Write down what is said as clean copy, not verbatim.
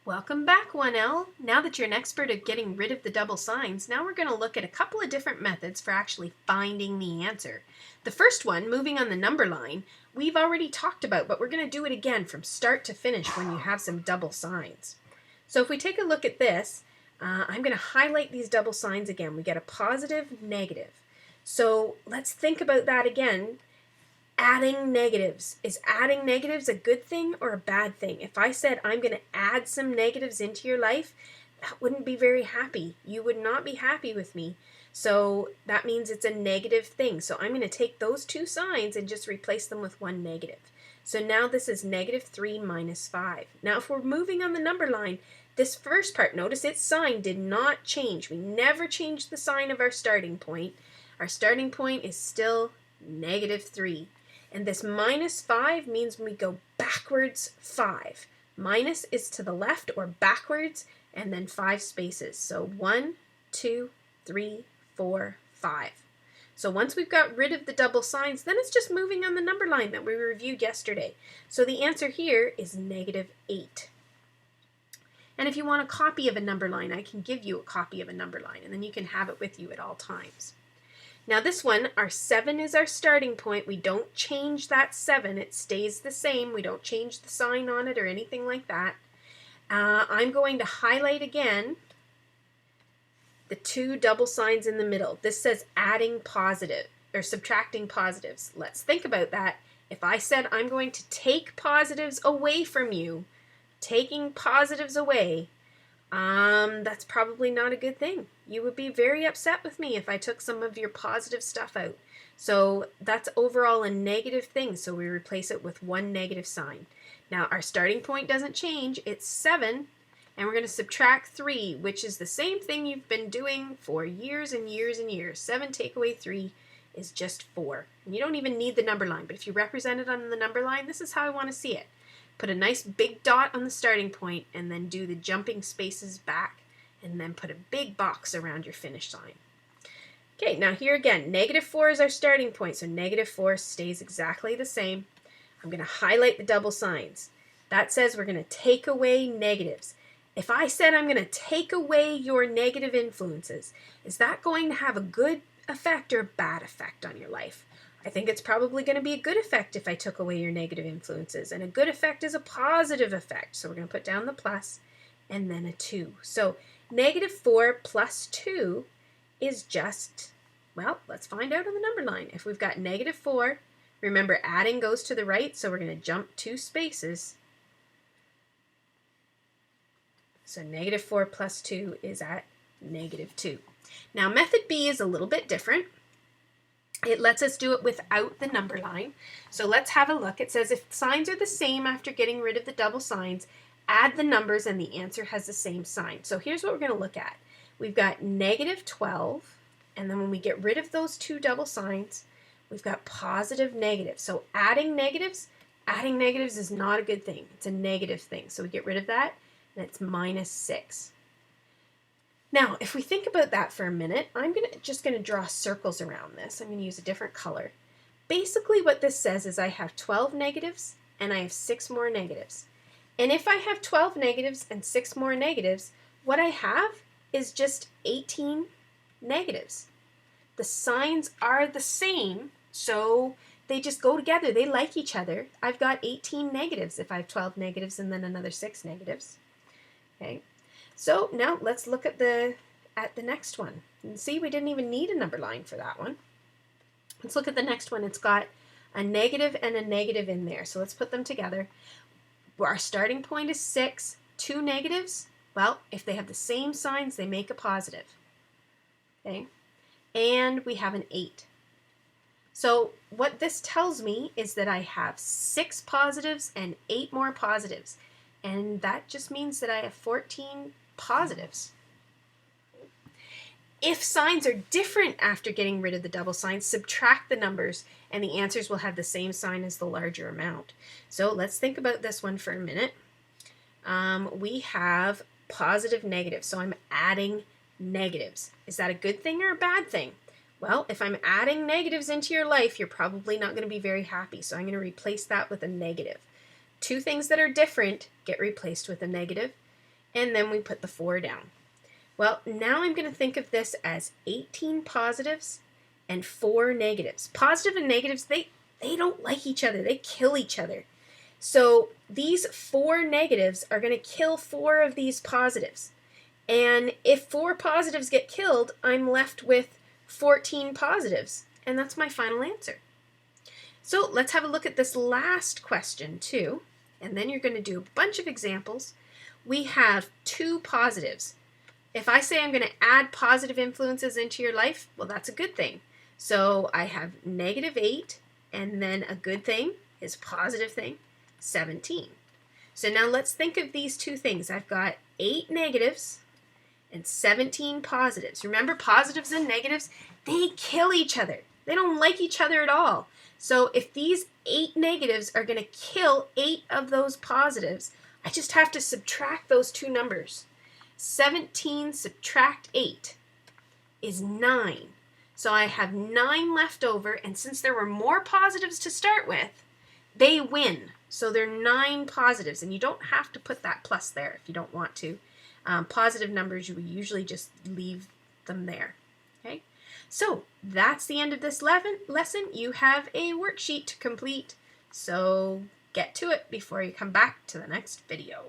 Welcome back, 1L. Now that you're an expert at getting rid of the double signs, now we're going to look at a couple of different methods for actually finding the answer. The first one, moving on the number line, we've already talked about, but we're going to do it again from start to finish when you have some double signs. So if we take a look at this, I'm going to highlight these double signs again. We get a positive, negative. So let's think about that again. Adding negatives. Is adding negatives a good thing or a bad thing? If I said I'm going to add some negatives into your life, that wouldn't be very happy. You would not be happy with me. So that means it's a negative thing. So I'm going to take those two signs and just replace them with one negative. So now this is -3 minus 5. Now if we're moving on the number line, this first part, notice its sign did not change. We never changed the sign of our starting point. Our starting point is still -3. And this -5 means when we go backwards 5. Minus is to the left or backwards, and then 5 spaces. So 1, 2, 3, 4, 5. So once we've got rid of the double signs, then it's just moving on the number line that we reviewed yesterday. So the answer here is -8. And if you want a copy of a number line, I can give you a copy of a number line, and then you can have it with you at all times. Now this one, our 7 is our starting point. We don't change that 7. It stays the same. We don't change the sign on it or anything like that. I'm going to highlight again the two double signs in the middle. This says adding positive or subtracting positives. Let's think about that. If I said I'm going to take positives away from you, taking positives away, that's probably not a good thing. You would be very upset with me if I took some of your positive stuff out. So that's overall a negative thing, so we replace it with one negative sign. Now our starting point doesn't change, it's 7, and we're going to subtract 3, which is the same thing you've been doing for years and years and years. 7 take away 3 is just 4. And you don't even need the number line, but if you represent it on the number line, this is how I want to see it. Put a nice big dot on the starting point and then do the jumping spaces back and then put a big box around your finish line. Okay, now here again, -4 is our starting point, so -4 stays exactly the same. I'm going to highlight the double signs. That says we're going to take away negatives. If I said I'm going to take away your negative influences, is that going to have a good effect or a bad effect on your life? I think it's probably going to be a good effect if I took away your negative influences. And a good effect is a positive effect. So we're going to put down the plus and then a 2. So -4 plus 2 is just, well, let's find out on the number line. If we've got -4, remember adding goes to the right, so we're going to jump 2 spaces. So -4 plus 2 is at -2. Now method B is a little bit different. It lets us do it without the number line. So let's have a look. It says if signs are the same after getting rid of the double signs, add the numbers and the answer has the same sign. So here's what we're going to look at. We've got -12, and then when we get rid of those two double signs, we've got positive negative. So adding negatives is not a good thing. It's a negative thing. So we get rid of that, and it's -6. Now, if we think about that for a minute, I'm just going to draw circles around this. I'm going to use a different color. Basically, what this says is I have 12 negatives and I have 6 more negatives. And if I have 12 negatives and 6 more negatives, what I have is just 18 negatives. The signs are the same, so they just go together. They like each other. I've got 18 negatives if I have 12 negatives and then another 6 negatives. Okay. So now let's look at the next one. And see, we didn't even need a number line for that one. Let's look at the next one. It's got a negative and a negative in there. So let's put them together. Our starting point is 6. 2 negatives, well, if they have the same signs, they make a positive. Okay? And we have an 8. So what this tells me is that I have 6 positives and 8 more positives. And that just means that I have 14 positives. If signs are different after getting rid of the double signs, subtract the numbers and the answers will have the same sign as the larger amount. So let's think about this one for a minute. We have positive negative, so I'm adding negatives. Is that a good thing or a bad thing? Well, if I'm adding negatives into your life, you're probably not going to be very happy, so I'm going to replace that with a negative. Two things that are different get replaced with a negative. and then we put the 4 down. Well, now I'm going to think of this as 18 positives and 4 negatives. Positive and negatives, they don't like each other. They kill each other. So these 4 negatives are going to kill 4 of these positives. And if 4 positives get killed, I'm left with 14 positives. And that's my final answer. So let's have a look at this last question too. And then you're going to do a bunch of examples. We have 2 positives. If I say I'm going to add positive influences into your life, well, that's a good thing. So I have -8, and then a good thing is a positive thing, 17. So now let's think of these 2 things. I've got 8 negatives and 17 positives. Remember, positives and negatives, they kill each other. They don't like each other at all. So if these 8 negatives are going to kill 8 of those positives, I just have to subtract those 2 numbers. 17 subtract 8 is 9. So I have 9 left over, and since there were more positives to start with, they win. So they're 9 positives, and you don't have to put that plus there if you don't want to. Positive numbers, you would usually just leave them there. Okay, so that's the end of this lesson. You have a worksheet to complete, so get to it before you come back to the next video.